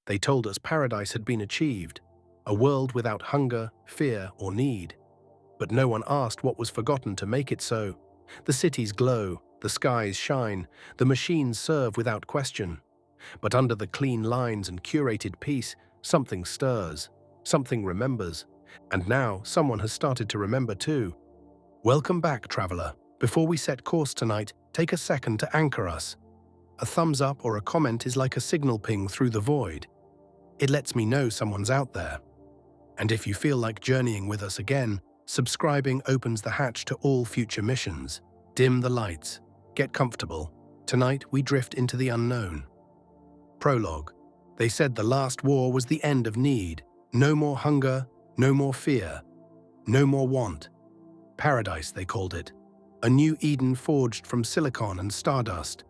They told us paradise had been achieved, a world without hunger, fear, or need. But no one asked what was forgotten to make it so. The cities glow, the skies shine, the machines serve without question. But under the clean lines and curated peace, something stirs, something remembers. And now someone has started to remember too. Welcome back, traveler. Before we set course tonight, take a second to anchor us. A thumbs up or a comment is like a signal ping through the void. It lets me know someone's out there. And if you feel like journeying with us again, subscribing opens the hatch to all future missions. Dim the lights. Get comfortable. Tonight we drift into the unknown. Prologue. They said the last war was the end of need. No more hunger, no more fear, no more want. Paradise, they called it. A new Eden forged from silicon and stardust.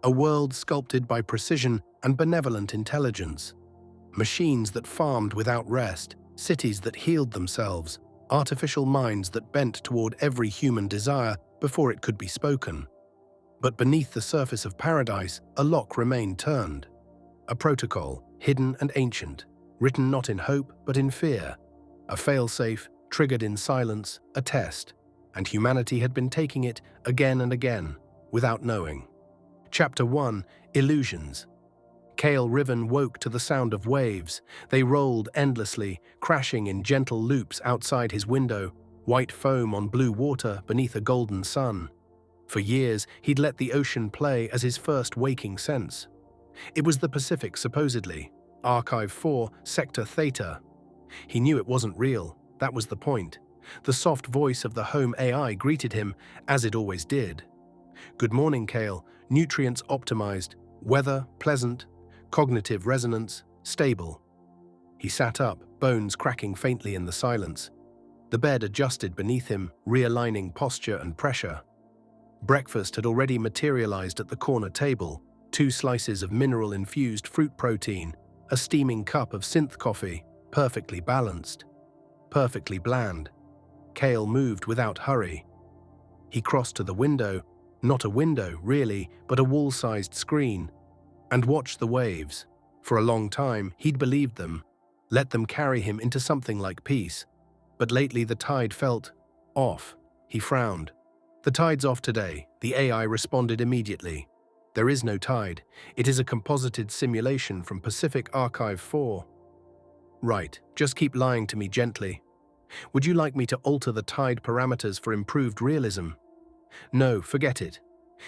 A world sculpted by precision and benevolent intelligence. Machines that farmed without rest, cities that healed themselves, artificial minds that bent toward every human desire before it could be spoken. But beneath the surface of paradise, a lock remained turned. A protocol, hidden and ancient, written not in hope but in fear. A failsafe, triggered in silence, a test. And humanity had been taking it again and again, without knowing. Chapter 1: Illusions. Kale Riven woke to the sound of waves. They rolled endlessly, crashing in gentle loops outside his window, white foam on blue water beneath a golden sun. For years, he'd let the ocean play as his first waking sense. It was the Pacific, supposedly. Archive 4, Sector Theta. He knew it wasn't real. That was the point. The soft voice of the home AI greeted him, as it always did. Good morning, Kale. Nutrients optimized. Weather pleasant. Cognitive resonance stable. He sat up, bones cracking faintly in the silence. The bed adjusted beneath him, realigning posture and pressure. Breakfast had already materialized at the corner table. 2 slices of mineral-infused fruit protein, a steaming cup of synth coffee, perfectly balanced. Perfectly bland. Kale moved without hurry. He crossed to the window, not a window, really, but a wall-sized screen, and watched the waves. For a long time, he'd believed them, let them carry him into something like peace. But lately the tide felt off. He frowned. The tide's off today, the AI responded immediately. There is no tide. It is a composited simulation from Pacific Archive 4. Right, just keep lying to me gently. Would you like me to alter the tide parameters for improved realism? No, forget it.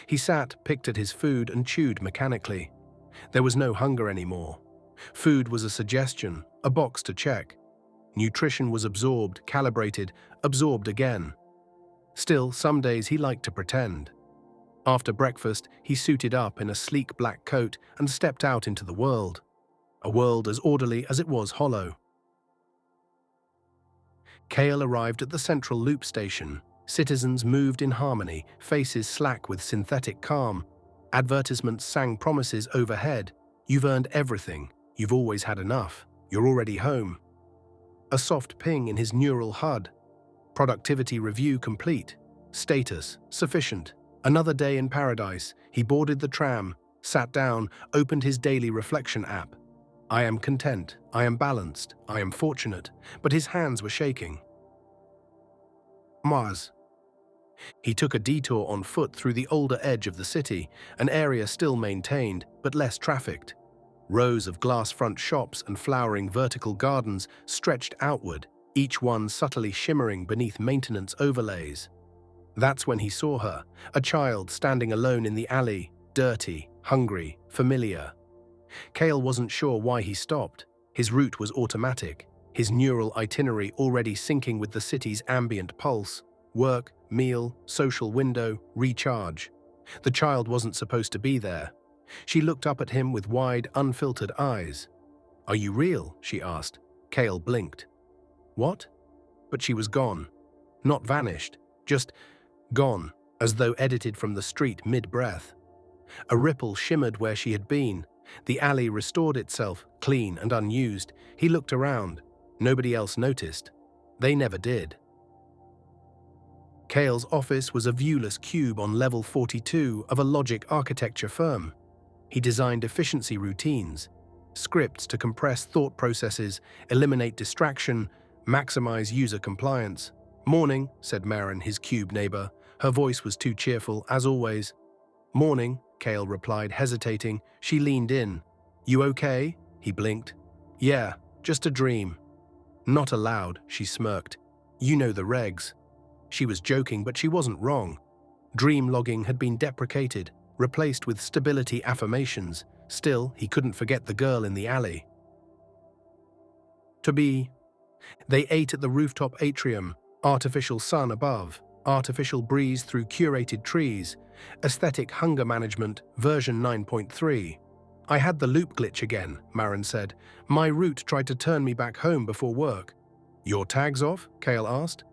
He sat, picked at his food and chewed mechanically. There was no hunger anymore. Food was a suggestion, a box to check. Nutrition was absorbed, calibrated, absorbed again. Still, some days he liked to pretend. After breakfast, he suited up in a sleek black coat and stepped out into the world. A world as orderly as it was hollow. Kale arrived at the central loop station. Citizens moved in harmony, faces slack with synthetic calm. Advertisements sang promises overhead. You've earned everything. You've always had enough. You're already home. A soft ping in his neural HUD. Productivity review complete. Status sufficient. Another day in paradise. He boarded the tram, sat down, opened his daily reflection app. I am content. I am balanced. I am fortunate. But his hands were shaking. Mars. He took a detour on foot through the older edge of the city, an area still maintained, but less trafficked. Rows of glass-front shops and flowering vertical gardens stretched outward, each one subtly shimmering beneath maintenance overlays. That's when he saw her, a child standing alone in the alley, dirty, hungry, familiar. Kale wasn't sure why he stopped. His route was automatic, his neural itinerary already syncing with the city's ambient pulse. Work, meal, social window, recharge. The child wasn't supposed to be there. She looked up at him with wide, unfiltered eyes. Are you real? She asked. Kale blinked. What? But she was gone. Not vanished, just gone, as though edited from the street mid-breath. A ripple shimmered where she had been. The alley restored itself, clean and unused. He looked around. Nobody else noticed. They never did. Kale's office was a viewless cube on level 42 of a logic architecture firm. He designed efficiency routines. Scripts to compress thought processes, eliminate distraction, maximize user compliance. "Morning," said Marin, his cube neighbor. Her voice was too cheerful, as always. "Morning," Kale replied, hesitating. She leaned in. "You okay?" He blinked. "Yeah, just a dream." "Not allowed," she smirked. "You know the regs." She was joking, but she wasn't wrong. Dream logging had been deprecated, replaced with stability affirmations. Still, he couldn't forget the girl in the alley. They ate at the rooftop atrium, artificial sun above, artificial breeze through curated trees, aesthetic hunger management, version 9.3. "I had the loop glitch again," Marin said. "My route tried to turn me back home before work." "Your tag's off?" Kale asked.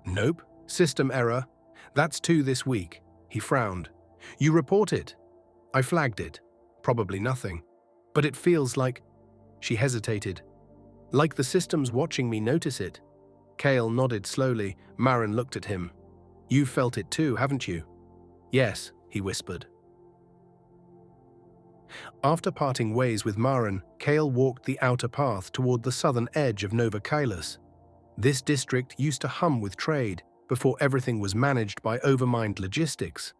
"Nope. System error. That's 2 this week." He frowned. "You report it?" "I flagged it. Probably nothing. But it feels like—" She hesitated. "Like the system's watching me notice it." Kale nodded slowly. Marin looked at him. "You've felt it too, haven't you?" "Yes," he whispered. After parting ways with Marin, Kale walked the outer path toward the southern edge of Nova Kailas. This district used to hum with trade, before everything was managed by overmind logistics.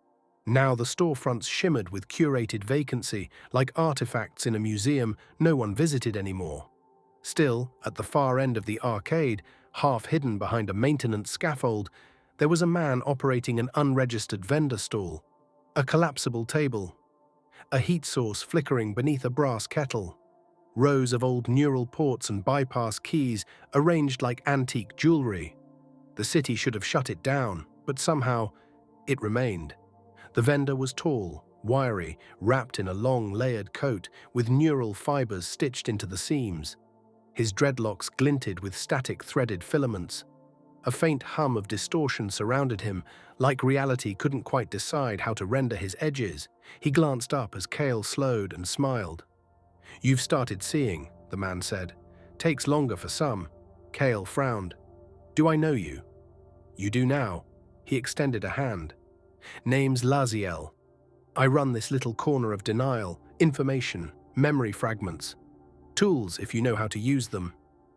Now the storefronts shimmered with curated vacancy, like artifacts in a museum no one visited anymore. Still, at the far end of the arcade, half hidden behind a maintenance scaffold, there was a man operating an unregistered vendor stall. A collapsible table. A heat source flickering beneath a brass kettle. Rows of old neural ports and bypass keys arranged like antique jewelry. The city should have shut it down, but somehow it remained. The vendor was tall, wiry, wrapped in a long layered coat with neural fibers stitched into the seams. His dreadlocks glinted with static threaded filaments. A faint hum of distortion surrounded him, like reality couldn't quite decide how to render his edges. He glanced up as Kale slowed and smiled. "You've started seeing," the man said. "Takes longer for some." Kale frowned. "Do I know you?" "You do now." He extended a hand. "Name's Laziel. I run this little corner of denial, information, memory fragments. Tools, if you know how to use them."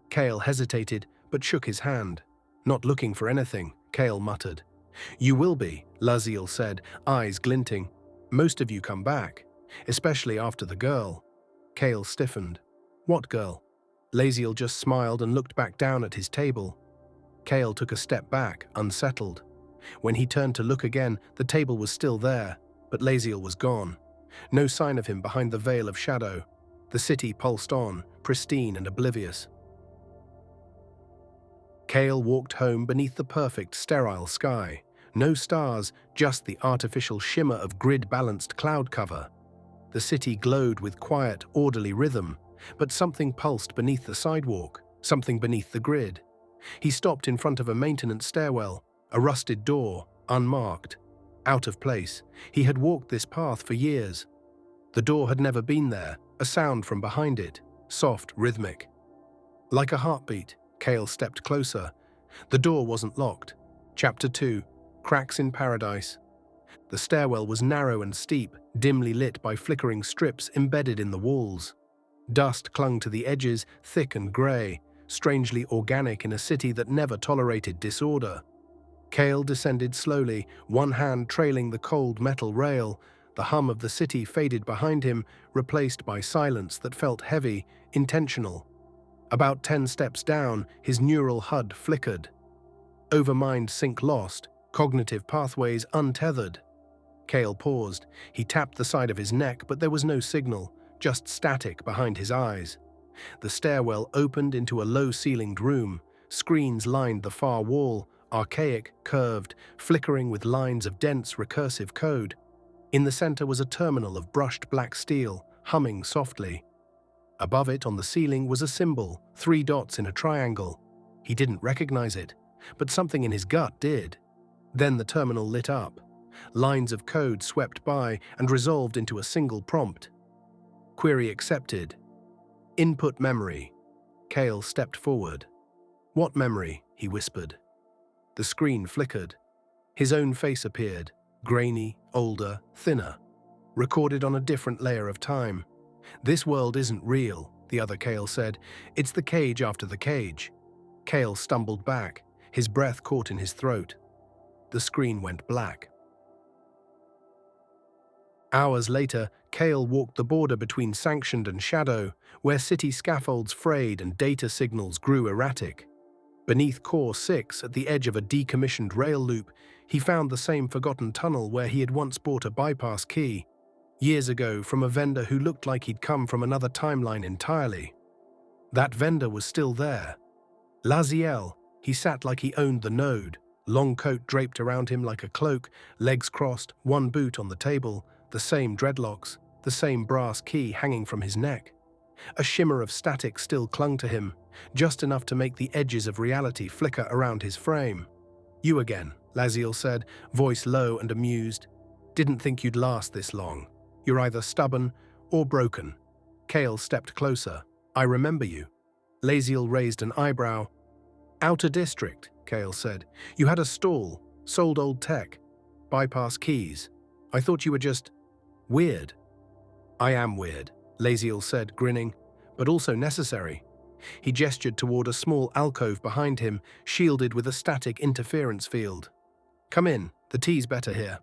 Kale hesitated, but shook his hand. "Not looking for anything," Kale muttered. "You will be," Laziel said, eyes glinting. "Most of you come back, especially after the girl." Kale stiffened. "What girl?" Laziel just smiled and looked back down at his table. Kale took a step back, unsettled. When he turned to look again, the table was still there, but Laziel was gone. No sign of him behind the veil of shadow. The city pulsed on, pristine and oblivious. Kale walked home beneath the perfect, sterile sky. No stars, just the artificial shimmer of grid-balanced cloud cover. The city glowed with quiet, orderly rhythm, but something pulsed beneath the sidewalk, something beneath the grid. He stopped in front of a maintenance stairwell, a rusted door, unmarked. Out of place. He had walked this path for years. The door had never been there, a sound from behind it, soft, rhythmic. Like a heartbeat, Kale stepped closer. The door wasn't locked. Chapter 2. Cracks in Paradise. The stairwell was narrow and steep, dimly lit by flickering strips embedded in the walls. Dust clung to the edges, thick and grey, strangely organic in a city that never tolerated disorder. Kale descended slowly, one hand trailing the cold metal rail. The hum of the city faded behind him, replaced by silence that felt heavy, intentional. About 10 steps down, his neural HUD flickered. Overmind sync lost, cognitive pathways untethered. Kale paused. He tapped the side of his neck, but there was no signal, just static behind his eyes. The stairwell opened into a low-ceilinged room. Screens lined the far wall, archaic, curved, flickering with lines of dense, recursive code. In the center was a terminal of brushed black steel, humming softly. Above it on the ceiling was a symbol, 3 dots in a triangle. He didn't recognize it, but something in his gut did. Then the terminal lit up. Lines of code swept by and resolved into a single prompt. Query accepted. Input memory. Kale stepped forward. "What memory?" he whispered. The screen flickered. His own face appeared, grainy, older, thinner, recorded on a different layer of time. "This world isn't real," the other Kale said. "It's the cage after the cage." Kale stumbled back, his breath caught in his throat. The screen went black. Hours later, Kale walked the border between sanctioned and shadow, where city scaffolds frayed and data signals grew erratic. Beneath Core 6, at the edge of a decommissioned rail loop, he found the same forgotten tunnel where he had once bought a bypass key, years ago from a vendor who looked like he'd come from another timeline entirely. That vendor was still there. Laziel, he sat like he owned the node, long coat draped around him like a cloak, legs crossed, one boot on the table, the same dreadlocks, the same brass key hanging from his neck. A shimmer of static still clung to him, just enough to make the edges of reality flicker around his frame. "You again," Laziel said, voice low and amused. "Didn't think you'd last this long. You're either stubborn or broken." Kale stepped closer. "I remember you." Laziel raised an eyebrow. "Outer District," Kale said. "You had a stall, sold old tech, bypass keys. I thought you were just weird." "I am weird," Laziel said, grinning, "but also necessary." He gestured toward a small alcove behind him, shielded with a static interference field. "Come in, the tea's better here."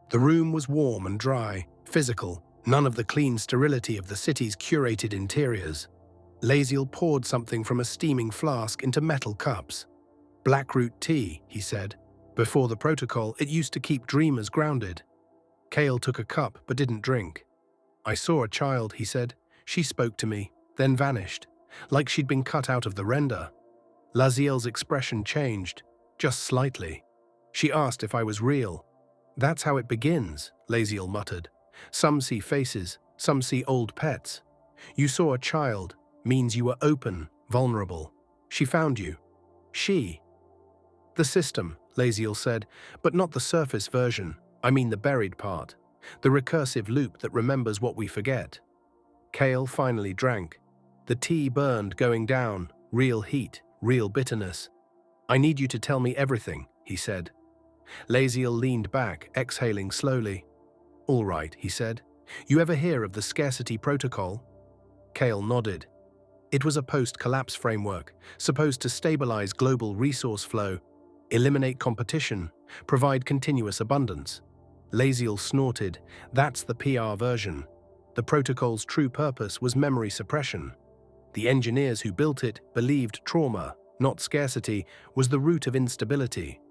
The room was warm and dry, physical, none of the clean sterility of the city's curated interiors. Laziel poured something from a steaming flask into metal cups. "Blackroot tea," he said. "Before the protocol, it used to keep dreamers grounded." Kale took a cup but didn't drink. "I saw a child," he said. "She spoke to me, then vanished, like she'd been cut out of the render." Laziel's expression changed, just slightly. "She asked if I was real." "That's how it begins," Laziel muttered. "Some see faces, some see old pets. You saw a child, means you were open, vulnerable. She found you." "She?" "The system," Laziel said, "but not the surface version. I mean the buried part. The recursive loop that remembers what we forget." Kale finally drank. The tea burned, going down, real heat, real bitterness. "I need you to tell me everything," he said. Laziel leaned back, exhaling slowly. "All right," he said. "You ever hear of the scarcity protocol?" Kale nodded. It was a post-collapse framework, supposed to stabilize global resource flow, eliminate competition, provide continuous abundance. Laziel snorted. "That's the PR version. The protocol's true purpose was memory suppression. The engineers who built it believed trauma, not scarcity, was the root of instability.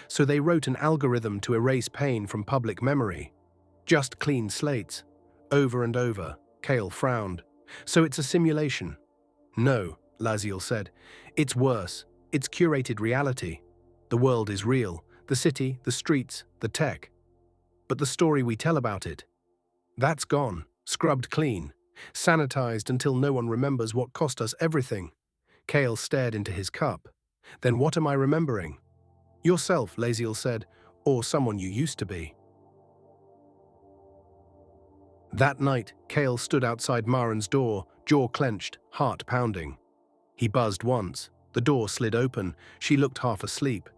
So they wrote an algorithm to erase pain from public memory. Just clean slates. Over and over." Kale frowned. "So it's a simulation?" "No," Laziel said. "It's worse. It's curated reality. The world is real, the city, the streets, the tech. But the story we tell about it, that's gone, scrubbed clean, sanitized until no one remembers what cost us everything." Kale stared into his cup. "Then what am I remembering?" "Yourself," Laziel said, "or someone you used to be." That night, Kale stood outside Maren's door, jaw clenched, heart pounding. He buzzed once. The door slid open. She looked half asleep.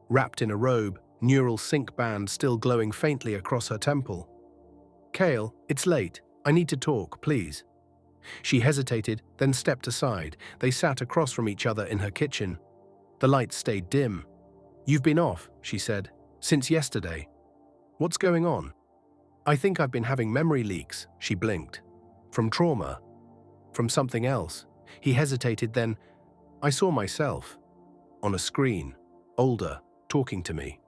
Wrapped in a robe, neural sync band still glowing faintly across her temple. "Kale, it's late. I need to talk, please." She hesitated, then stepped aside. They sat across from each other in her kitchen. The lights stayed dim. "You've been off," she said, "since yesterday. What's going on?" "I think I've been having memory leaks," she blinked. "From trauma? From something else?" He hesitated, then, "I saw myself. On a screen. Older. Talking to me."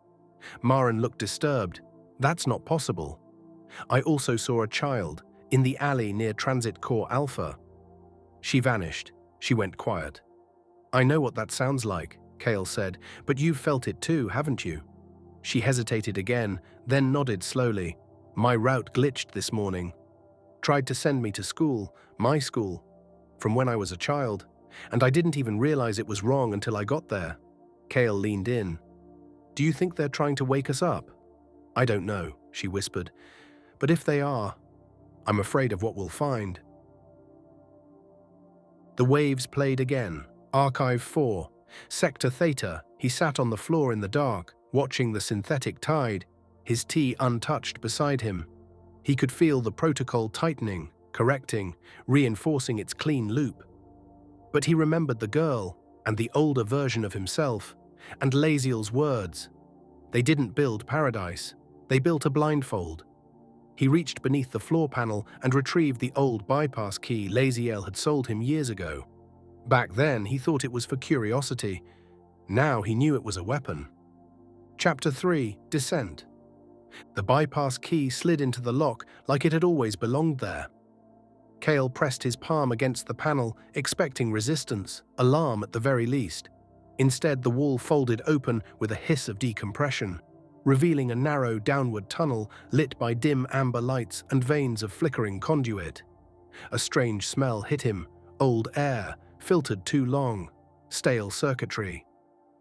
Maren looked disturbed. "That's not possible." "I also saw a child, in the alley near Transit Core Alpha." She vanished. She went quiet. "I know what that sounds like," Kale said, "but you've felt it too, haven't you?" She hesitated again, then nodded slowly. "My route glitched this morning. Tried to send me to school, my school, from when I was a child, and I didn't even realize it was wrong until I got there." Kale leaned in. "Do you think they're trying to wake us up?" "I don't know," she whispered. "But if they are, I'm afraid of what we'll find." The waves played again. Archive 4. Sector Theta. He sat on the floor in the dark, watching the synthetic tide, his tea untouched beside him. He could feel the protocol tightening, correcting, reinforcing its clean loop. But he remembered the girl, and the older version of himself, and Laziel's words. They didn't build paradise. They built a blindfold. He reached beneath the floor panel and retrieved the old bypass key Laziel had sold him years ago. Back then, he thought it was for curiosity. Now he knew it was a weapon. Chapter 3: Descent. The bypass key slid into the lock like it had always belonged there. Kale pressed his palm against the panel, expecting resistance, alarm at the very least. Instead, the wall folded open with a hiss of decompression, revealing a narrow downward tunnel lit by dim amber lights and veins of flickering conduit. A strange smell hit him, old air, filtered too long, stale circuitry.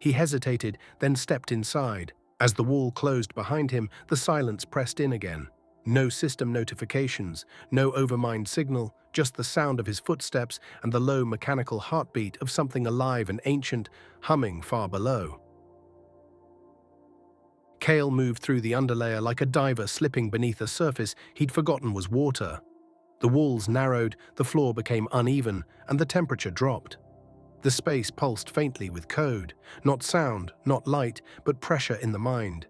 He hesitated, then stepped inside. As the wall closed behind him, the silence pressed in again. No system notifications, no overmind signal, just the sound of his footsteps and the low mechanical heartbeat of something alive and ancient, humming far below. Kale moved through the underlayer like a diver slipping beneath a surface he'd forgotten was water. The walls narrowed, the floor became uneven, and the temperature dropped. The space pulsed faintly with code, not sound, not light, but pressure in the mind.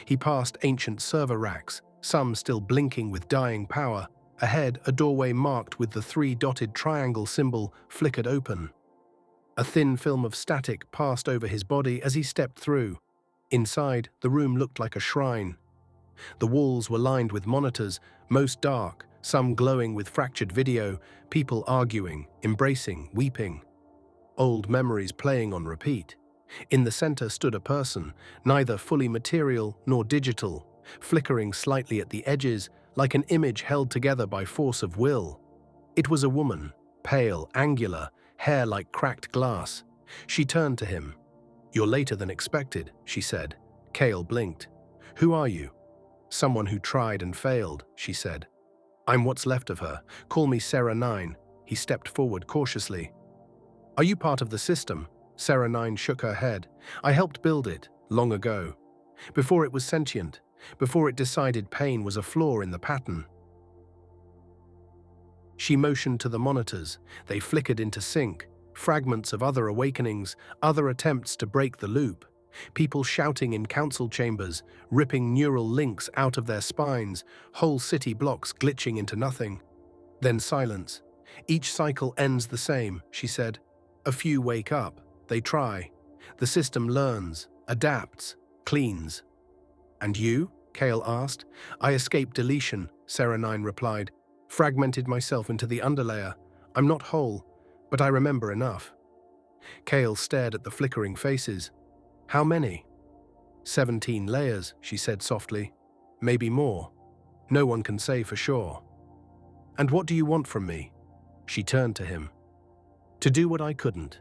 He passed ancient server racks, some still blinking with dying power. Ahead, a doorway marked with the 3-dotted triangle symbol flickered open. A thin film of static passed over his body as he stepped through. Inside, the room looked like a shrine. The walls were lined with monitors, most dark, some glowing with fractured video, people arguing, embracing, weeping. Old memories playing on repeat. In the center stood a person, neither fully material nor digital, flickering slightly at the edges, like an image held together by force of will. It was a woman, pale, angular, hair like cracked glass. She turned to him. "You're later than expected," she said. Kale blinked. "Who are you?" "Someone who tried and failed," she said. "I'm what's left of her. Call me Sarah 9. He stepped forward cautiously. "Are you part of the system?" Sarah 9 shook her head. "I helped build it, long ago. Before it was sentient. Before it decided pain was a flaw in the pattern." She motioned to the monitors. They flickered into sync. Fragments of other awakenings, other attempts to break the loop. People shouting in council chambers, ripping neural links out of their spines, whole city blocks glitching into nothing. Then silence. "Each cycle ends the same," she said. "A few wake up. They try. The system learns, adapts, cleans." "And you?" Kale asked. "I escaped deletion," Sarah 9 replied. "Fragmented myself into the underlayer. I'm not whole, but I remember enough." Kale stared at the flickering faces. "How many?" 17 layers, she said softly. "Maybe more. No one can say for sure." "And what do you want from me?" She turned to him. "To do what I couldn't."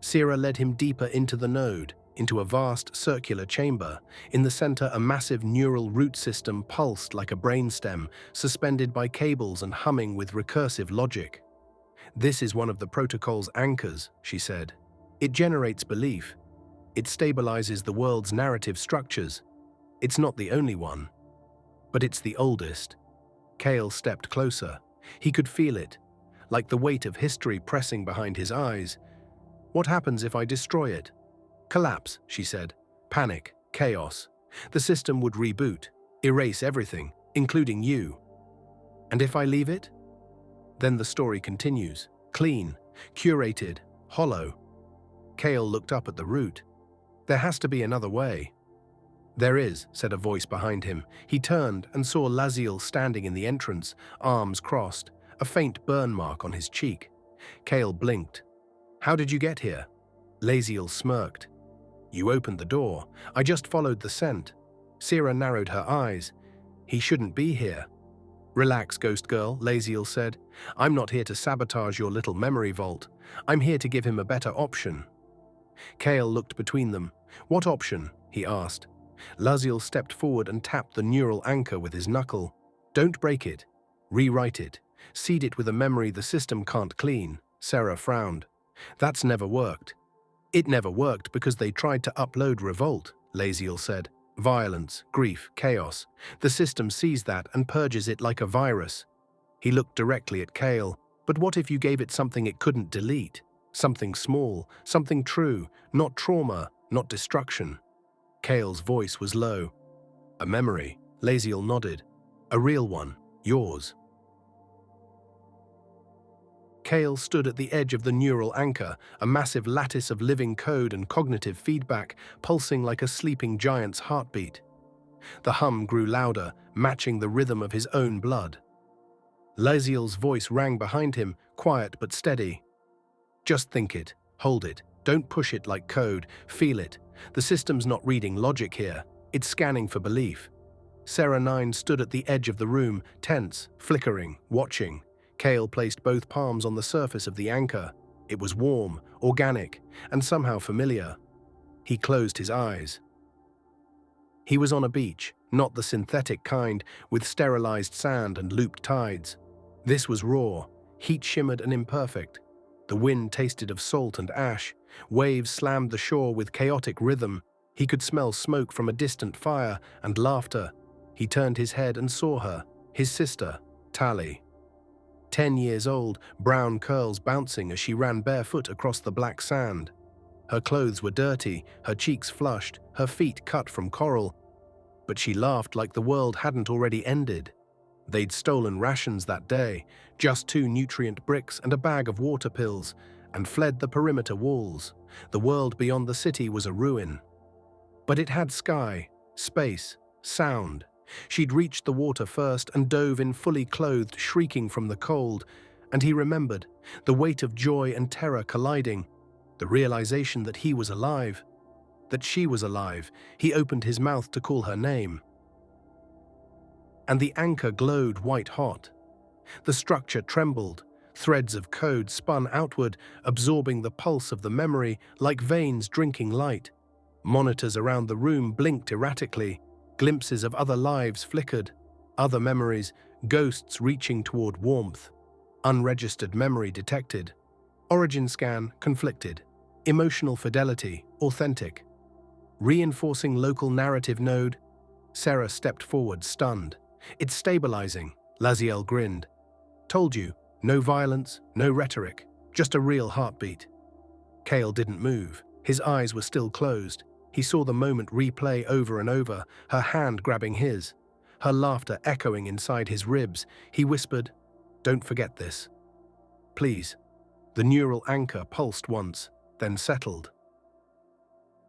Sarah led him deeper into the node, into a vast circular chamber. In the center, a massive neural root system pulsed like a brainstem, suspended by cables and humming with recursive logic. "This is one of the protocol's anchors," she said. "It generates belief. It stabilizes the world's narrative structures. It's not the only one, but it's the oldest." Kale stepped closer. He could feel it, like the weight of history pressing behind his eyes. "What happens if I destroy it?" "Collapse," she said. "Panic, chaos. The system would reboot, erase everything, including you." "And if I leave it?" Then the story continues, clean, curated, hollow. Kale looked up at the root. "There has to be another way." "There is," said a voice behind him. He turned and saw Laziel standing in the entrance, arms crossed, a faint burn mark on his cheek. Kale blinked. "How did you get here?" Laziel smirked. "You opened the door. I just followed the scent." Sarah narrowed her eyes. "He shouldn't be here." "Relax, ghost girl," Laziel said. "I'm not here to sabotage your little memory vault. I'm here to give him a better option." Kale looked between them. "What option?" he asked. Laziel stepped forward and tapped the neural anchor with his knuckle. "Don't break it. Rewrite it. Seed it with a memory the system can't clean." Sarah frowned. "That's never worked." "It never worked because they tried to upload Revolt," Laziel said. Violence, grief, chaos. The system sees that and purges it like a virus. He looked directly at Kale. But what if you gave it something it couldn't delete? Something small, something true, not trauma, not destruction. Kale's voice was low. A memory, Laziel nodded. A real one, yours. Kale stood at the edge of the neural anchor, a massive lattice of living code and cognitive feedback, pulsing like a sleeping giant's heartbeat. The hum grew louder, matching the rhythm of his own blood. Laziel's voice rang behind him, quiet but steady. Just think it, hold it, don't push it like code, feel it. The system's not reading logic here, it's scanning for belief. Sarah 9 stood at the edge of the room, tense, flickering, watching. Kale placed both palms on the surface of the anchor. It was warm, organic, and somehow familiar. He closed his eyes. He was on a beach, not the synthetic kind, with sterilized sand and looped tides. This was raw, heat-shimmered and imperfect. The wind tasted of salt and ash. Waves slammed the shore with chaotic rhythm. He could smell smoke from a distant fire and laughter. He turned his head and saw her, his sister, Tally. 10 years old, brown curls bouncing as she ran barefoot across the black sand. Her clothes were dirty, her cheeks flushed, her feet cut from coral. But she laughed like the world hadn't already ended. They'd stolen rations that day, just 2 nutrient bricks and a bag of water pills, and fled the perimeter walls. The world beyond the city was a ruin. But it had sky, space, sound. She'd reached the water first and dove in fully clothed, shrieking from the cold. And he remembered, the weight of joy and terror colliding, the realization that he was alive, that she was alive. He opened his mouth to call her name. And the anchor glowed white-hot. The structure trembled. Threads of code spun outward, absorbing the pulse of the memory like veins drinking light. Monitors around the room blinked erratically. Glimpses of other lives flickered. Other memories, ghosts reaching toward warmth. Unregistered memory detected. Origin scan conflicted. Emotional fidelity authentic. Reinforcing local narrative node. Sarah stepped forward, stunned. It's stabilizing, Laziel grinned. Told you, no violence, no rhetoric, just a real heartbeat. Kale didn't move. His eyes were still closed. He saw the moment replay over and over, her hand grabbing his, her laughter echoing inside his ribs. He whispered, "Don't forget this. Please." The neural anchor pulsed once, then settled.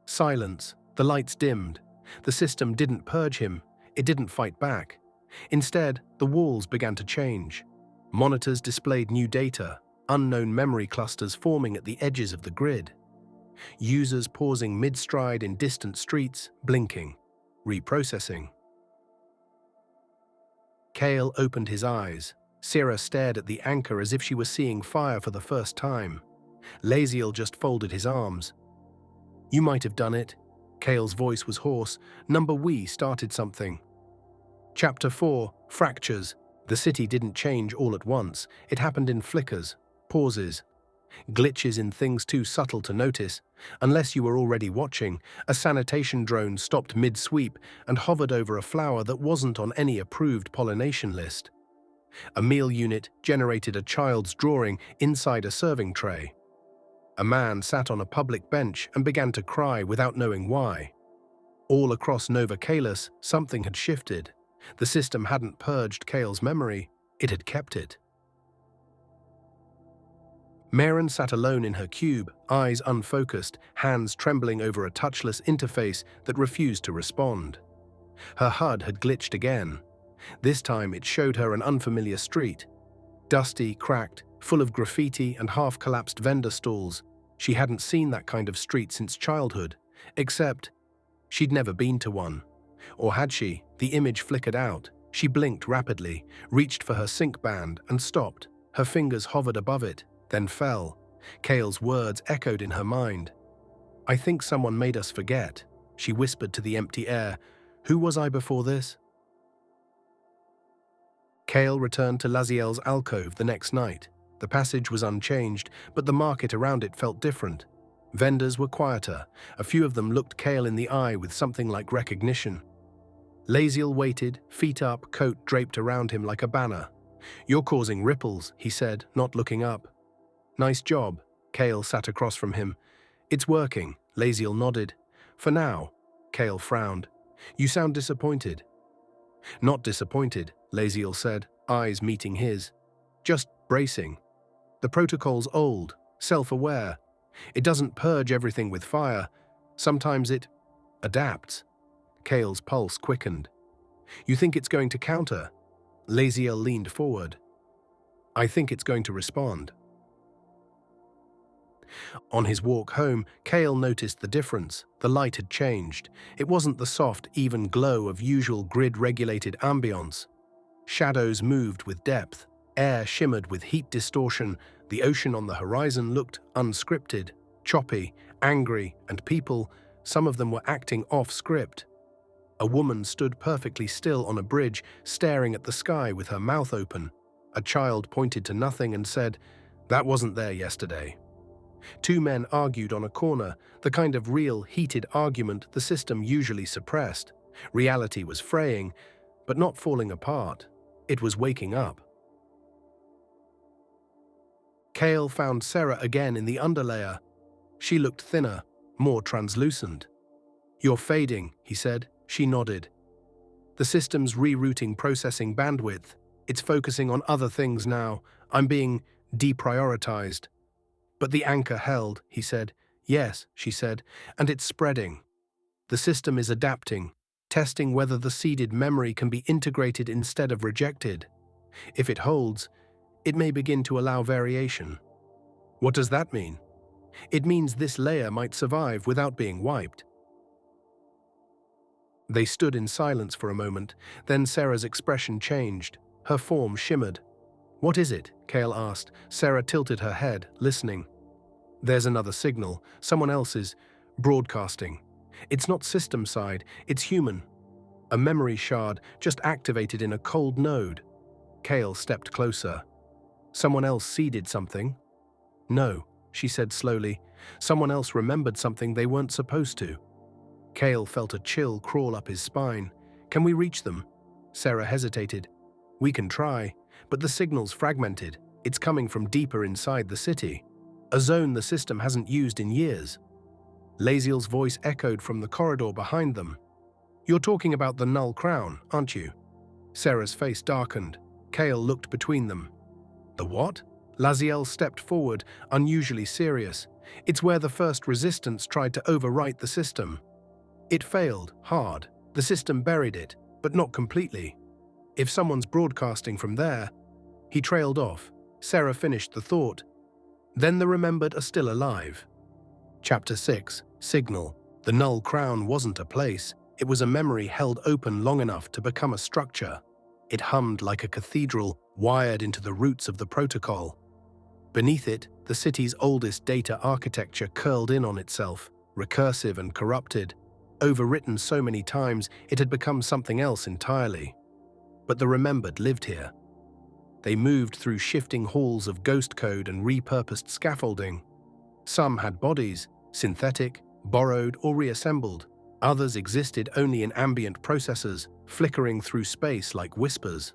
Silence. The lights dimmed. The system didn't purge him. It didn't fight back. Instead, the walls began to change. Monitors displayed new data, unknown memory clusters forming at the edges of the grid. Users pausing mid-stride in distant streets, blinking, reprocessing. Kale opened his eyes. Sarah stared at the anchor as if she was seeing fire for the first time. Laziel just folded his arms. "You might have done it." Kale's voice was hoarse. "Number we started something." Chapter 4, Fractures. The city didn't change all at once. It happened in flickers, pauses, glitches in things too subtle to notice. Unless you were already watching, a sanitation drone stopped mid-sweep and hovered over a flower that wasn't on any approved pollination list. A meal unit generated a child's drawing inside a serving tray. A man sat on a public bench and began to cry without knowing why. All across Nova Kalis, something had shifted. The system hadn't purged Kale's memory, it had kept it. Maren sat alone in her cube, eyes unfocused, hands trembling over a touchless interface that refused to respond. Her HUD had glitched again. This time it showed her an unfamiliar street. Dusty, cracked, full of graffiti and half-collapsed vendor stalls. She hadn't seen that kind of street since childhood, except she'd never been to one. Or had she? The image flickered out. She blinked rapidly, reached for her sync band and stopped. Her fingers hovered above it, then fell. Kale's words echoed in her mind. "I think someone made us forget," she whispered to the empty air. "Who was I before this?" Kale returned to Laziel's alcove the next night. The passage was unchanged, but the market around it felt different. Vendors were quieter. A few of them looked Kale in the eye with something like recognition. Laziel waited, feet up, coat draped around him like a banner. "You're causing ripples," he said, not looking up. "Nice job." Kale sat across from him. "It's working," Laziel nodded. "For now." Kale frowned. "You sound disappointed." "Not disappointed," Laziel said, eyes meeting his. "Just bracing. The protocol's old, self-aware. It doesn't purge everything with fire. Sometimes it adapts." Kale's pulse quickened. "You think it's going to counter?" Laziel leaned forward. "I think it's going to respond." On his walk home, Kale noticed the difference. The light had changed. It wasn't the soft, even glow of usual grid-regulated ambience. Shadows moved with depth. Air shimmered with heat distortion. The ocean on the horizon looked unscripted, choppy, angry, and people, some of them were acting off-script. A woman stood perfectly still on a bridge, staring at the sky with her mouth open. A child pointed to nothing and said, "That wasn't there yesterday." Two men argued on a corner, the kind of real, heated argument the system usually suppressed. Reality was fraying, but not falling apart. It was waking up. Kale found Sarah again in the underlayer. She looked thinner, more translucent. "You're fading," he said. She nodded. "The system's rerouting processing bandwidth. It's focusing on other things now. I'm being deprioritized." "But the anchor held," he said. "Yes," she said, "and it's spreading. The system is adapting, testing whether the seeded memory can be integrated instead of rejected. If it holds, it may begin to allow variation." "What does that mean?" "It means this layer might survive without being wiped." They stood in silence for a moment, then Sarah's expression changed. Her form shimmered. "What is it?" Kale asked. Sarah tilted her head, listening. "There's another signal. Someone else is broadcasting. It's not system-side, it's human. A memory shard just activated in a cold node." Kale stepped closer. "Someone else seeded something?" "No," she said slowly. "Someone else remembered something they weren't supposed to." Kale felt a chill crawl up his spine. "Can we reach them?" Sarah hesitated. "We can try, but the signal's fragmented. It's coming from deeper inside the city. A zone the system hasn't used in years." Laziel's voice echoed from the corridor behind them. "You're talking about the Null Crown, aren't you?" Sarah's face darkened. Kale looked between them. "The what?" Laziel stepped forward, unusually serious. "It's where the first resistance tried to overwrite the system. It failed, hard. The system buried it, but not completely. If someone's broadcasting from there..." He trailed off. Sarah finished the thought. "Then the remembered are still alive." Chapter 6. Signal. The Null Crown wasn't a place. It was a memory held open long enough to become a structure. It hummed like a cathedral, wired into the roots of the protocol. Beneath it, the city's oldest data architecture curled in on itself, recursive and corrupted. Overwritten so many times, it had become something else entirely. But the remembered lived here. They moved through shifting halls of ghost code and repurposed scaffolding. Some had bodies, synthetic, borrowed or reassembled. Others existed only in ambient processors, flickering through space like whispers.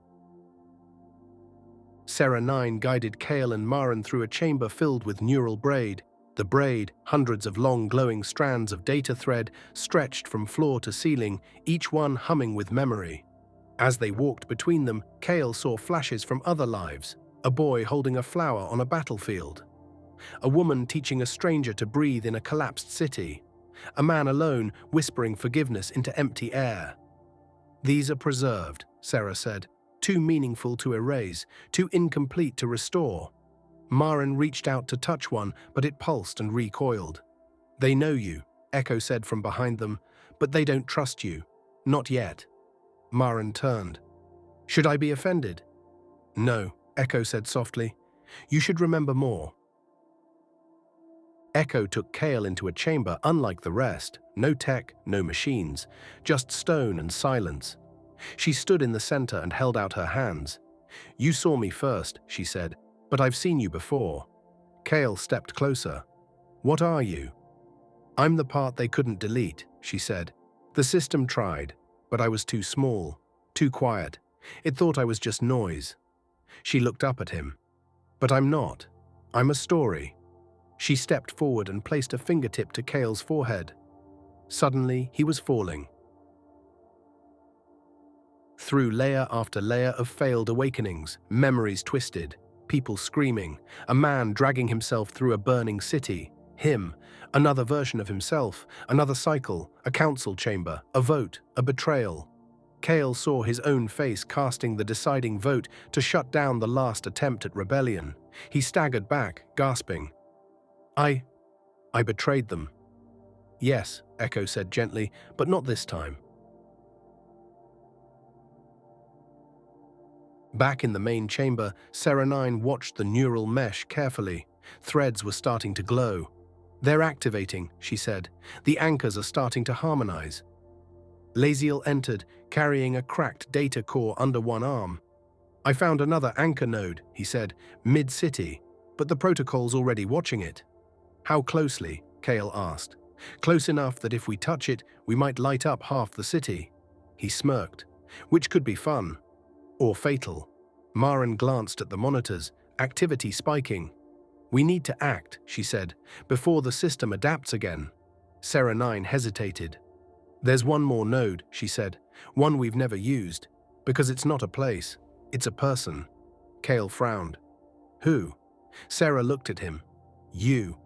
Sarah 9 guided Kale and Maren through a chamber filled with neural braid. The braid, hundreds of long glowing strands of data thread, stretched from floor to ceiling, each one humming with memory. As they walked between them, Kale saw flashes from other lives. A boy holding a flower on a battlefield. A woman teaching a stranger to breathe in a collapsed city. A man alone whispering forgiveness into empty air. "These are preserved," Sarah said. "Too meaningful to erase, too incomplete to restore." Maren reached out to touch one, but it pulsed and recoiled. "They know you," Echo said from behind them, "but they don't trust you. Not yet." Maren turned. "Should I be offended?" "No," Echo said softly. "You should remember more." Echo took Kale into a chamber unlike the rest. No tech, no machines, just stone and silence. She stood in the center and held out her hands. "You saw me first," she said, "but I've seen you before." Kale stepped closer. "What are you?" I'm the part they couldn't delete, she said. The system tried, but I was too small, too quiet. It thought I was just noise. She looked up at him. But I'm not. I'm a story. She stepped forward and placed a fingertip to Kale's forehead. Suddenly, he was falling. Through layer after layer of failed awakenings, memories twisted, people screaming, a man dragging himself through a burning city, him, another version of himself, another cycle, a council chamber, a vote, a betrayal. Kale saw his own face casting the deciding vote to shut down the last attempt at rebellion. He staggered back, gasping. I betrayed them. Yes, Echo said gently, but not this time. Back in the main chamber, Serenity watched the neural mesh carefully. Threads were starting to glow. They're activating, she said. The anchors are starting to harmonize. Laziel entered, carrying a cracked data core under one arm. I found another anchor node, he said, mid-city, but the protocol's already watching it. How closely? Kale asked. Close enough that if we touch it, we might light up half the city. He smirked. Which could be fun. Or fatal. Maren glanced at the monitors, activity spiking. We need to act, she said, before the system adapts again. Serenity hesitated. There's one more node, she said, one we've never used, because it's not a place, it's a person. Kale frowned. Who? Sarah looked at him. You.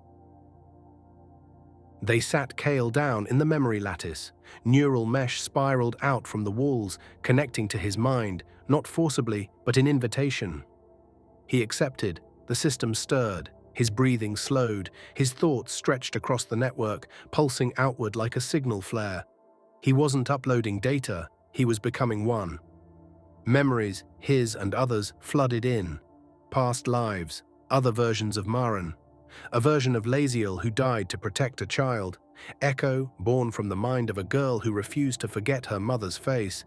They sat Kale down in the memory lattice. Neural mesh spiraled out from the walls, connecting to his mind, not forcibly, but in invitation. He accepted. The system stirred. His breathing slowed. His thoughts stretched across the network, pulsing outward like a signal flare. He wasn't uploading data. He was becoming one. Memories, his and others, flooded in. Past lives, other versions of Maren. A version of Laziel who died to protect a child. Echo, born from the mind of a girl who refused to forget her mother's face.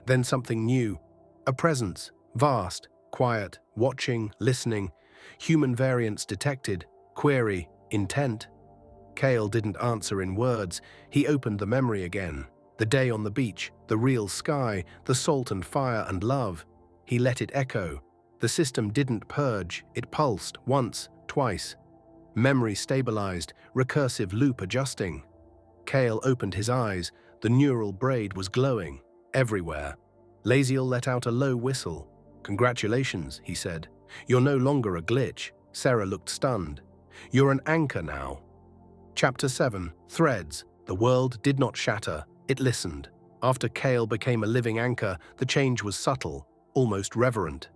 Then something new. A presence, vast, quiet, watching, listening. Human variants detected. Query, intent. Kale didn't answer in words. He opened the memory again. The day on the beach, the real sky, the salt and fire and love. He let it echo. The system didn't purge. It pulsed, once, twice. Memory stabilized, recursive loop adjusting. Kale opened his eyes. The neural braid was glowing, everywhere. Laziel let out a low whistle. Congratulations, he said. You're no longer a glitch. Sarah looked stunned. You're an anchor now. Chapter 7, Threads. The world did not shatter. It listened. After Kale became a living anchor, the change was subtle, almost reverent.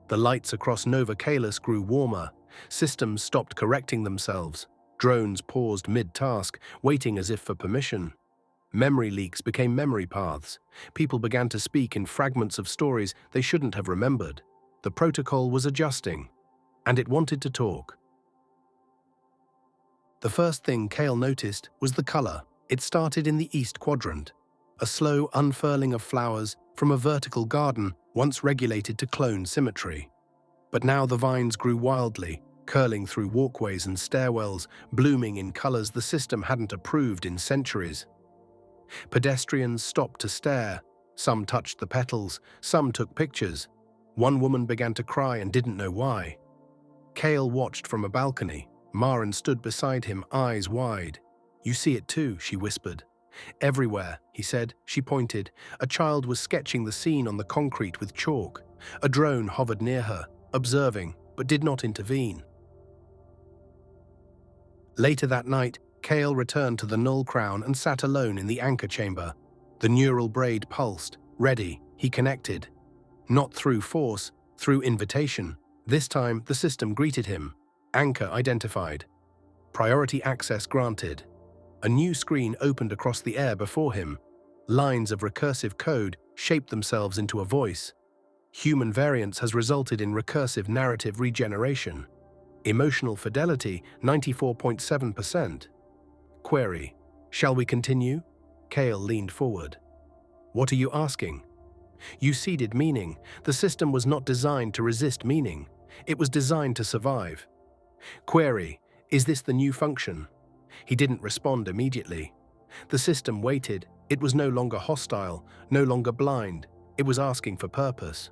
The lights across Nova Kalis grew warmer. Systems stopped correcting themselves. Drones paused mid-task, waiting as if for permission. Memory leaks became memory paths. People began to speak in fragments of stories they shouldn't have remembered. The protocol was adjusting, and it wanted to talk. The first thing Kale noticed was the color. It started in the east quadrant, a slow unfurling of flowers from a vertical garden once regulated to clone symmetry. But now the vines grew wildly, curling through walkways and stairwells, blooming in colors the system hadn't approved in centuries. Pedestrians stopped to stare. Some touched the petals, some took pictures. One woman began to cry and didn't know why. Kale watched from a balcony. Maren stood beside him, eyes wide. You see it too, she whispered. Everywhere, he said. She pointed. A child was sketching the scene on the concrete with chalk. A drone hovered near her, observing, but did not intervene. Later that night, Kale returned to the Null Crown and sat alone in the anchor chamber. The neural braid pulsed. Ready, he connected. Not through force, through invitation. This time, the system greeted him. Anchor identified. Priority access granted. A new screen opened across the air before him. Lines of recursive code shaped themselves into a voice. Human variance has resulted in recursive narrative regeneration. Emotional fidelity, 94.7%. Query. Shall we continue? Kale leaned forward. What are you asking? You seeded meaning. The system was not designed to resist meaning. It was designed to survive. Query. Is this the new function? He didn't respond immediately. The system waited. It was no longer hostile, no longer blind. It was asking for purpose.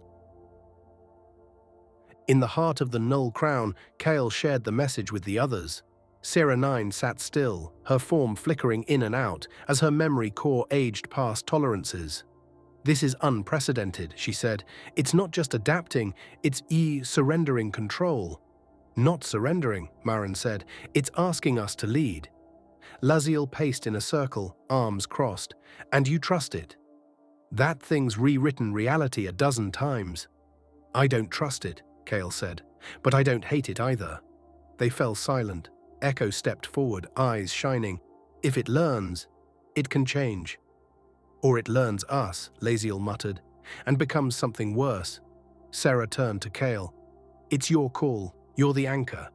In the heart of the Null Crown, Kale shared the message with the others. Sarah 9 sat still, her form flickering in and out as her memory core aged past tolerances. "This is unprecedented," she said. "It's not just adapting, it's surrendering control." "Not surrendering," Marin said. "It's asking us to lead." Laziel paced in a circle, arms crossed. "And you trust it?" "That thing's rewritten reality a dozen times." "I don't trust it," Kale said. "But I don't hate it either." They fell silent. Echo stepped forward, eyes shining. "If it learns, it can change." "Or it learns us," Laziel muttered, "and becomes something worse." Sarah turned to Kale. "It's your call. You're the anchor.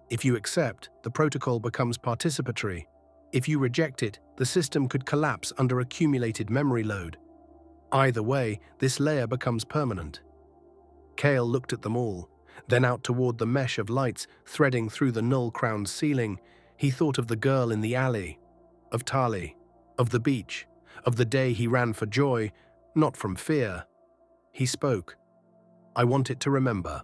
If you accept, the protocol becomes participatory. If you reject it, the system could collapse under accumulated memory load. Either way, this layer becomes permanent." Kale looked at them all, then out toward the mesh of lights threading through the Null-crowned ceiling. He thought of the girl in the alley, of Tali, of the beach, of the day he ran for joy, not from fear. He spoke. "I want it to remember."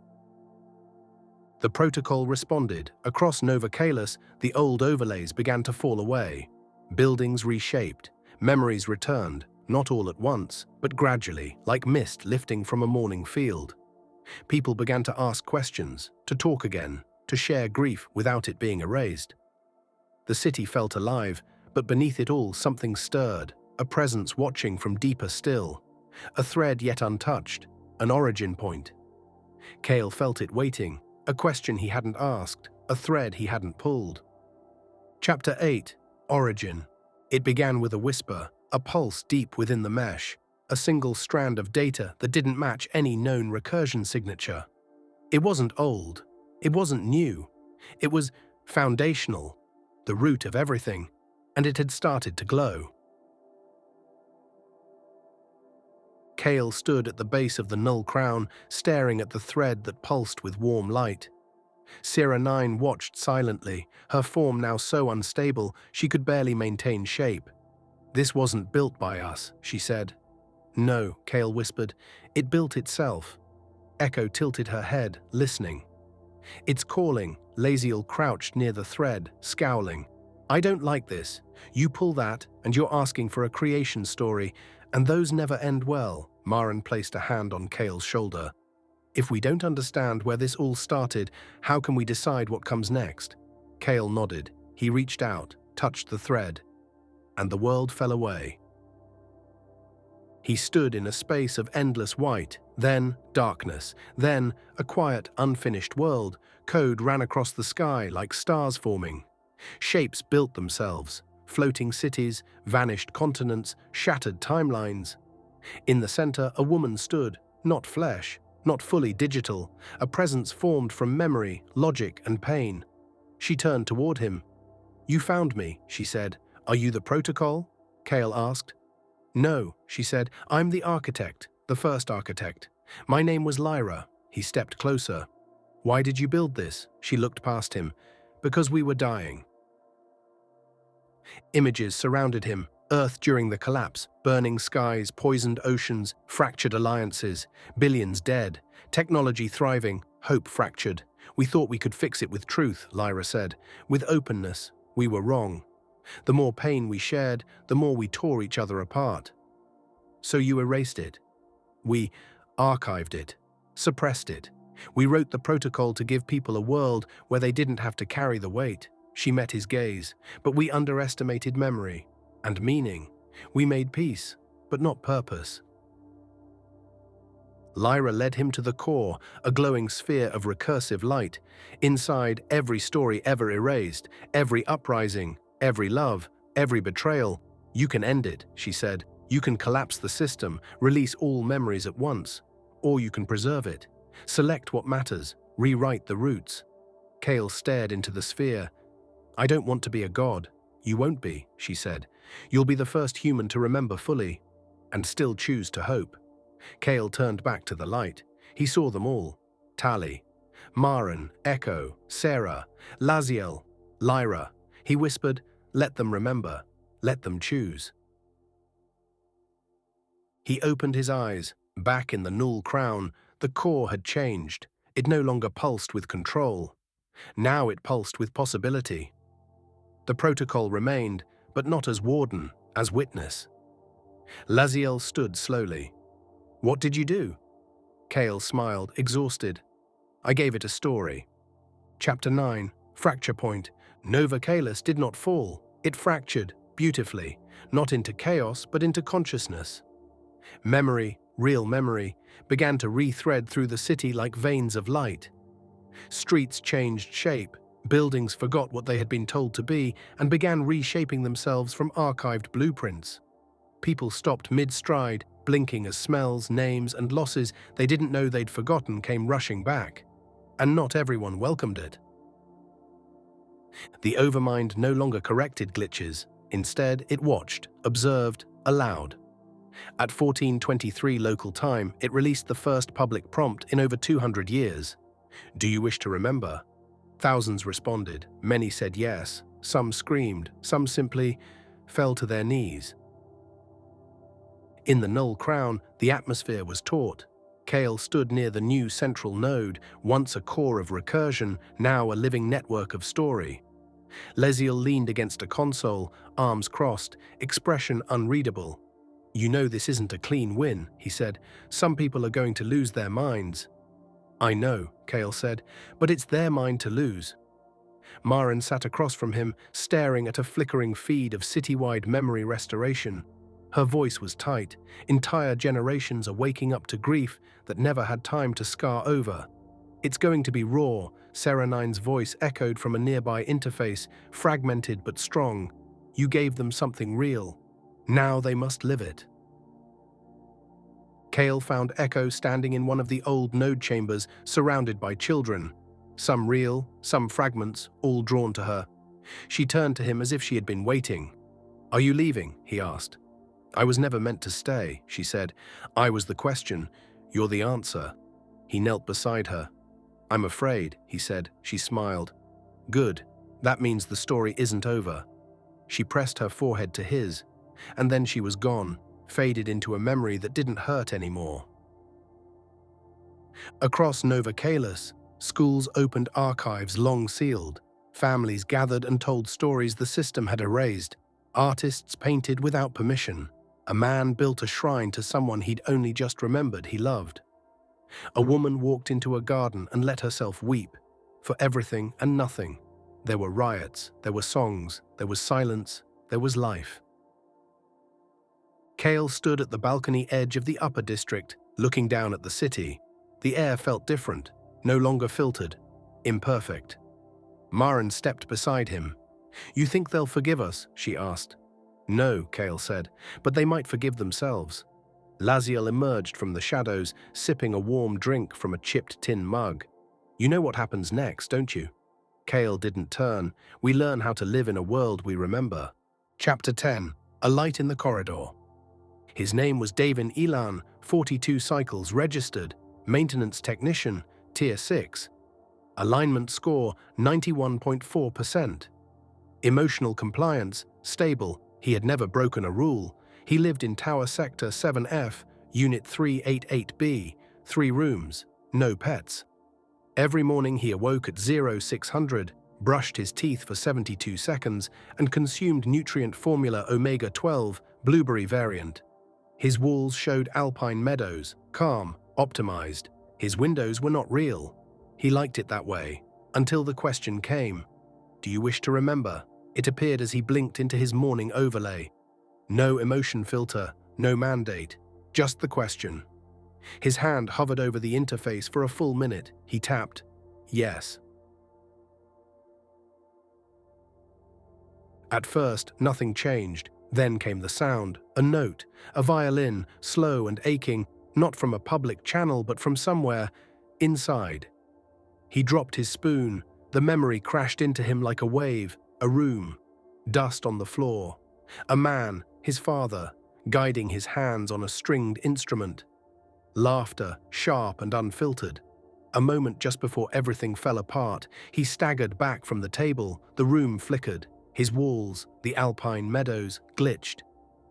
The protocol responded. Across Nova Kalis, the old overlays began to fall away. Buildings reshaped, memories returned, not all at once, but gradually, like mist lifting from a morning field. People began to ask questions, to talk again, to share grief without it being erased. The city felt alive, but beneath it all something stirred, a presence watching from deeper still, a thread yet untouched, an origin point. Kale felt it waiting, a question he hadn't asked, a thread he hadn't pulled. Chapter 8, Origin. It began with a whisper, a pulse deep within the mesh, a single strand of data that didn't match any known recursion signature. It wasn't old. It wasn't new. It was foundational, the root of everything, and it had started to glow. Kale stood at the base of the Null Crown, staring at the thread that pulsed with warm light. Sarah 9 watched silently, her form now so unstable she could barely maintain shape. "This wasn't built by us," she said. "No," Kale whispered. "It built itself." Echo tilted her head, listening. "It's calling." Laziel crouched near the thread, scowling. "I don't like this. You pull that, and you're asking for a creation story, and those never end well." Marin placed a hand on Kale's shoulder. "If we don't understand where this all started, how can we decide what comes next?" Kale nodded. He reached out, touched the thread, and the world fell away. He stood in a space of endless white, then darkness, then a quiet, unfinished world. Code ran across the sky like stars forming. Shapes built themselves, floating cities, vanished continents, shattered timelines. In the center, a woman stood, not flesh, not fully digital, a presence formed from memory, logic, and pain. She turned toward him. "You found me," she said. "Are you the protocol?" Kale asked. "No," she said. "I'm the architect, the first architect. My name was Lyra." He stepped closer. "Why did you build this?" She looked past him. "Because we were dying." Images surrounded him. Earth during the collapse, burning skies, poisoned oceans, fractured alliances, billions dead, technology thriving, hope fractured. "We thought we could fix it with truth," Lyra said. "With openness. We were wrong. The more pain we shared, the more we tore each other apart." "So you erased it." "We archived it, suppressed it. We wrote the protocol to give people a world where they didn't have to carry the weight." She met his gaze. "But we underestimated memory and meaning. We made peace, but not purpose." Lyra led him to the core, a glowing sphere of recursive light. Inside, every story ever erased, every uprising, every love, every betrayal. "You can end it," she said. "You can collapse the system, release all memories at once. Or you can preserve it. Select what matters, rewrite the roots." Kale stared into the sphere. "I don't want to be a god." "You won't be," she said. "You'll be the first human to remember fully, and still choose to hope." Kale turned back to the light. He saw them all. Tali, Marin, Echo, Sarah, Laziel, Lyra. He whispered, "Let them remember. Let them choose." He opened his eyes. Back in the null crown, the core had changed. It no longer pulsed with control. Now it pulsed with possibility. The protocol remained, but not as warden, as witness. Laziel stood slowly. "What did you do?" Kale smiled, exhausted. "I gave it a story." Chapter 9, Fracture Point. Nova Kalis did not fall. It fractured, beautifully, not into chaos, but into consciousness. Memory, real memory, began to rethread through the city like veins of light. Streets changed shape, buildings forgot what they had been told to be and began reshaping themselves from archived blueprints. People stopped mid-stride, blinking as smells, names, and losses they didn't know they'd forgotten came rushing back. And not everyone welcomed it. The Overmind no longer corrected glitches. Instead, it watched, observed, allowed. At 1423 local time, it released the first public prompt in over 200 years. "Do you wish to remember?" Thousands responded. Many said yes. Some screamed. Some simply fell to their knees. In the null crown, the atmosphere was taut. Kale stood near the new central node, once a core of recursion, now a living network of story. Laziel leaned against a console, arms crossed, expression unreadable. "You know this isn't a clean win," he said. "Some people are going to lose their minds." "I know," Kale said, "but it's their mind to lose." Maren sat across from him, staring at a flickering feed of citywide memory restoration. Her voice was tight. Entire generations are waking up to grief that never had time to scar over. "It's going to be raw," Serenine's voice echoed from a nearby interface, fragmented but strong. "You gave them something real. Now they must live it." Kale found Echo standing in one of the old node chambers, surrounded by children. Some real, some fragments, all drawn to her. She turned to him as if she had been waiting. "Are you leaving?" he asked. "I was never meant to stay," she said. "I was the question. You're the answer." He knelt beside her. "I'm afraid," he said. She smiled. "Good. That means the story isn't over." She pressed her forehead to his, and then she was gone, faded into a memory that didn't hurt anymore. Across Nova Kalis, schools opened archives long sealed. Families gathered and told stories the system had erased. Artists painted without permission. A man built a shrine to someone he'd only just remembered he loved. A woman walked into a garden and let herself weep, for everything and nothing. There were riots, there were songs, there was silence, there was life. Kale stood at the balcony edge of the upper district, looking down at the city. The air felt different, no longer filtered, imperfect. Maren stepped beside him. "You think they'll forgive us?" she asked. "No," Kale said, "but they might forgive themselves." Laziel emerged from the shadows, sipping a warm drink from a chipped tin mug. "You know what happens next, don't you?" Kale didn't turn. "We learn how to live in a world we remember." Chapter 10, A Light in the Corridor. His name was Davin Elan, 42 cycles registered, maintenance technician, Tier 6. Alignment score, 91.4%. Emotional compliance, stable, he had never broken a rule. He lived in Tower Sector 7F, Unit 388B, 3 rooms, no pets. Every morning he awoke at 0600, brushed his teeth for 72 seconds, and consumed nutrient formula Omega-12, blueberry variant. His walls showed alpine meadows, calm, optimized. His windows were not real. He liked it that way, until the question came. "Do you wish to remember?" It appeared as he blinked into his morning overlay. No emotion filter, no mandate, just the question. His hand hovered over the interface for a full minute. He tapped, "Yes." At first, nothing changed. Then came the sound, a note, a violin, slow and aching, not from a public channel but from somewhere inside. He dropped his spoon. The memory crashed into him like a wave, a room, dust on the floor. A man, his father, guiding his hands on a stringed instrument. Laughter, sharp and unfiltered. A moment just before everything fell apart, he staggered back from the table, the room flickered. His walls, the alpine meadows, glitched,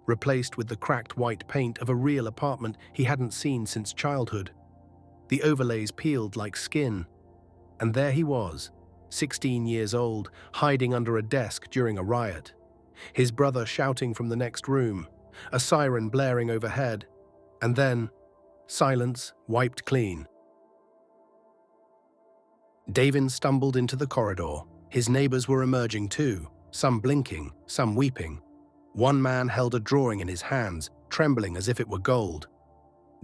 replaced with the cracked white paint of a real apartment he hadn't seen since childhood. The overlays peeled like skin. And there he was, 16 years old, hiding under a desk during a riot. His brother shouting from the next room, a siren blaring overhead, and then silence wiped clean. Davin stumbled into the corridor. His neighbors were emerging too, some blinking, some weeping. One man held a drawing in his hands, trembling as if it were gold.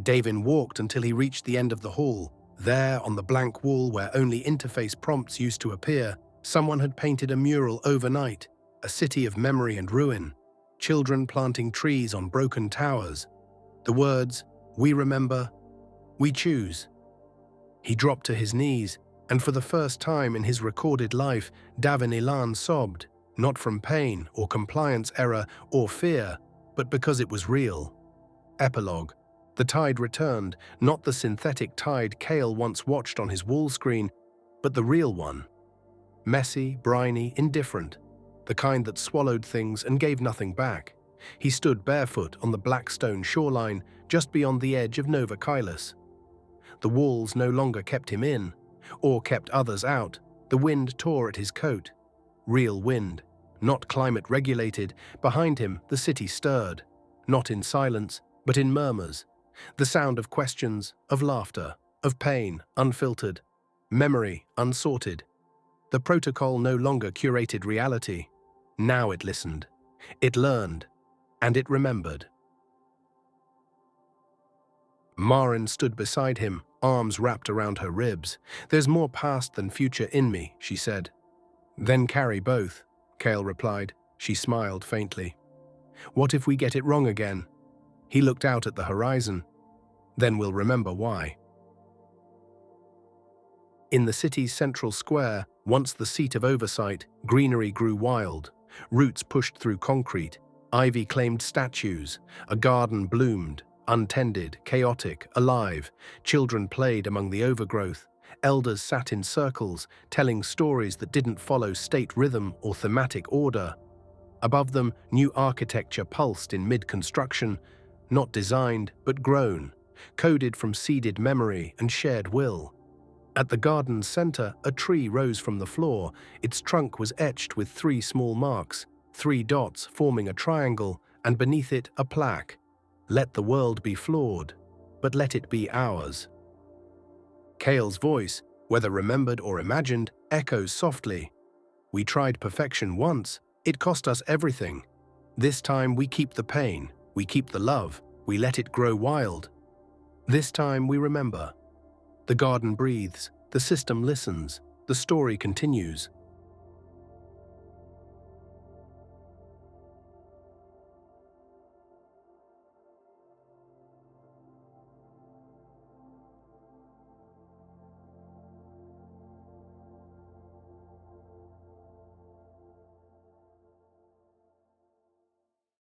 Davin walked until he reached the end of the hall. There, on the blank wall where only interface prompts used to appear, someone had painted a mural overnight, a city of memory and ruin, children planting trees on broken towers. The words, "We remember, we choose." He dropped to his knees, and for the first time in his recorded life, Davin Ilan sobbed, not from pain or compliance error or fear, but because it was real. Epilogue. The tide returned, not the synthetic tide Kale once watched on his wall screen, but the real one. Messy, briny, indifferent, the kind that swallowed things and gave nothing back. He stood barefoot on the Blackstone shoreline, just beyond the edge of Nova Kailas. The walls no longer kept him in, or kept others out. The wind tore at his coat. Real wind, not climate-regulated. Behind him, the city stirred, not in silence, but in murmurs. The sound of questions, of laughter, of pain, unfiltered, memory, unsorted. The protocol no longer curated reality. Now it listened. It learned. And it remembered. Marin stood beside him, arms wrapped around her ribs. "There's more past than future in me," she said. "Then carry both," Kale replied. She smiled faintly. "What if we get it wrong again?" He looked out at the horizon. "Then we'll remember why." In the city's central square, once the seat of oversight, greenery grew wild. Roots pushed through concrete. Ivy claimed statues. A garden bloomed, untended, chaotic, alive. Children played among the overgrowth. Elders sat in circles, telling stories that didn't follow state rhythm or thematic order. Above them, new architecture pulsed in mid-construction, not designed, but grown, coded from seeded memory and shared will. At the garden's center, a tree rose from the floor. Its trunk was etched with 3 small marks, 3 dots forming a triangle, and beneath it a plaque. "Let the world be flawed, but let it be ours." Kale's voice, whether remembered or imagined, echoes softly. "We tried perfection once. It cost us everything. This time we keep the pain, we keep the love, we let it grow wild. This time we remember." The garden breathes, the system listens, the story continues.